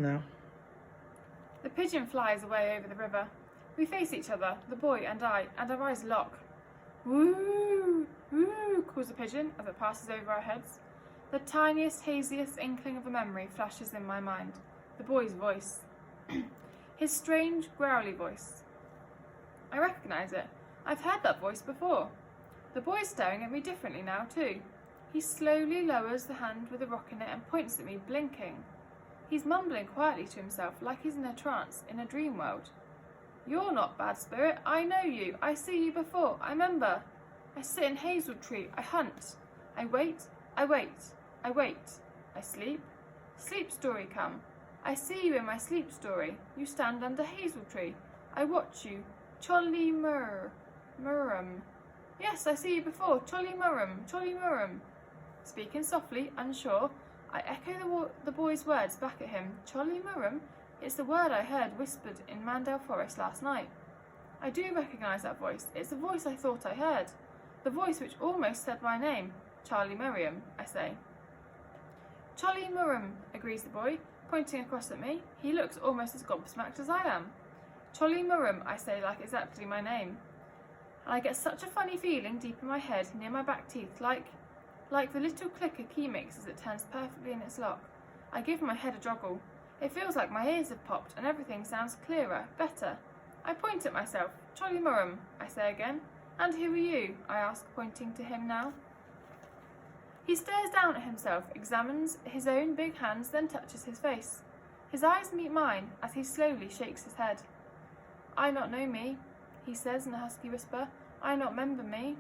Now. The pigeon flies away over the river. We face each other, the boy and I, and our eyes lock. Woo! Woo! Calls the pigeon as it passes over our heads. The tiniest, haziest inkling of a memory flashes in my mind. The boy's voice. His strange, growly voice. I recognise it. I've heard that voice before. The boy's staring at me differently now, too. He slowly lowers the hand with the rock in it and points at me, blinking. He's mumbling quietly to himself, like he's in a trance, in a dream world. You're not Bad Spirit. I know you. I see you before. I remember. I sit in hazel tree. I hunt. I wait. I wait. I wait. I sleep. Sleep story come. I see you in my sleep story. You stand under hazel tree. I watch you. Cholly Murrum. Yes, I see you before. Cholly Murrum. Cholly Murrum. Speaking softly, unsure, I echo the boy's words back at him. Cholly Murrum? It's the word I heard whispered in Mandel Forest last night. I do recognise that voice. It's the voice I thought I heard. The voice which almost said my name. Charlie Merriam, I say. Cholly Murrum, agrees the boy, pointing across at me. He looks almost as gobsmacked as I am. Cholly Murrum, I say, like exactly my name. And I get such a funny feeling deep in my head, near my back teeth, like the little click a key makes as it turns perfectly in its lock. I give my head a joggle. It feels like my ears have popped and everything sounds clearer, better. I point at myself. Cholly Murrum, I say again. And who are you? I ask, pointing to him now. He stares down at himself, examines his own big hands, then touches his face. His eyes meet mine as he slowly shakes his head. I not know me, he says in a husky whisper. I not remember me.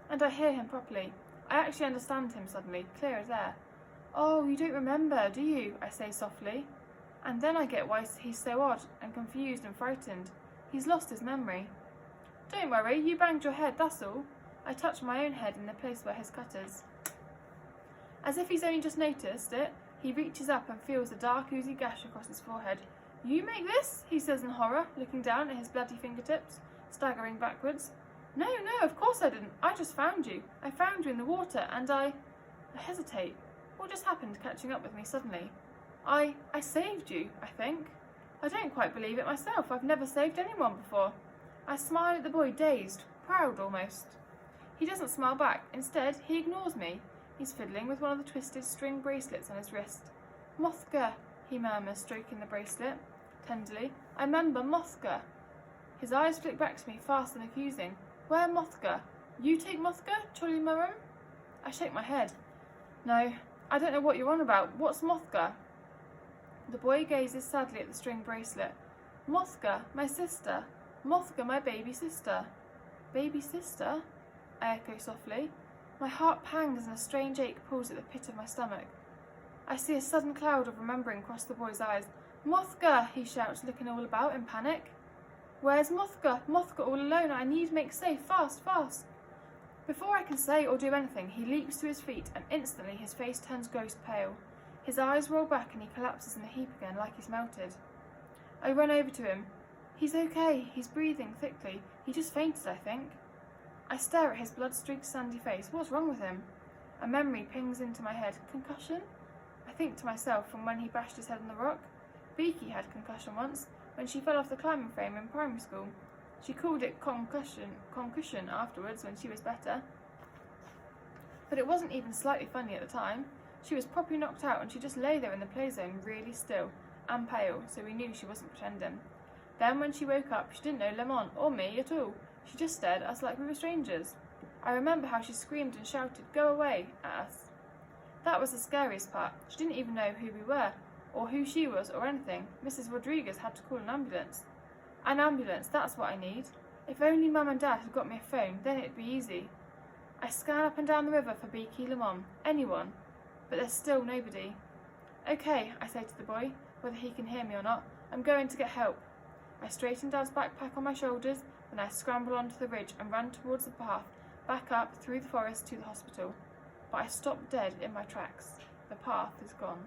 And I hear him properly. I actually understand him suddenly, clear as air. Oh, you don't remember, do you? I say softly. And then I get why he's so odd and confused and frightened. He's lost his memory. Don't worry, you banged your head, that's all. I touch my own head in the place where his cut is. As if he's only just noticed it, he reaches up and feels a dark, oozy gash across his forehead. You make this? He says in horror, looking down at his bloody fingertips, staggering backwards. No, of course I didn't. I just found you. I found you in the water, and I hesitate. What just happened catching up with me suddenly? I saved you, I think. I don't quite believe it myself. I've never saved anyone before. I smile at the boy, dazed, proud almost. He doesn't smile back. Instead, he ignores me. He's fiddling with one of the twisted string bracelets on his wrist. Mothka, he murmurs, stroking the bracelet tenderly. I remember Mothka. His eyes flick back to me, fast and accusing. Where Mothka? You take Mothka, Cholly Murrum? I shake my head. No, I don't know what you're on about. What's Mothka? The boy gazes sadly at the string bracelet. Mothka, my sister. Mothka, my baby sister. Baby sister? I echo softly. My heart pangs and a strange ache pulls at the pit of my stomach. I see a sudden cloud of remembering cross the boy's eyes. Mothka, he shouts, looking all about in panic. Where's Mothka? Mothka all alone. I need make safe. Fast, fast. Before I can say or do anything, he leaps to his feet and instantly his face turns ghost pale. His eyes roll back and he collapses in a heap again like he's melted. I run over to him. He's okay. He's breathing thickly. He just fainted, I think. I stare at his blood-streaked sandy face. What's wrong with him? A memory pings into my head. Concussion? I think to myself from when he bashed his head on the rock. Beaky had concussion once, when she fell off the climbing frame in primary school. She called it concussion afterwards when she was better. But it wasn't even slightly funny at the time. She was properly knocked out and she just lay there in the play zone really still and pale, so we knew she wasn't pretending. Then when she woke up, she didn't know Lemon or me at all. She just stared at us like we were strangers. I remember how she screamed and shouted, "Go away," at us. That was the scariest part. She didn't even know who we were, or who she was, or anything. Mrs. Rodriguez had to call an ambulance. An ambulance, that's what I need. If only Mum and Dad had got me a phone, then it'd be easy. I scan up and down the river for Beaky, Lemon, anyone, but there's still nobody. Okay, I say to the boy, whether he can hear me or not, I'm going to get help. I straighten Dad's backpack on my shoulders, then I scramble onto the ridge and run towards the path, back up through the forest to the hospital. But I stop dead in my tracks. The path is gone.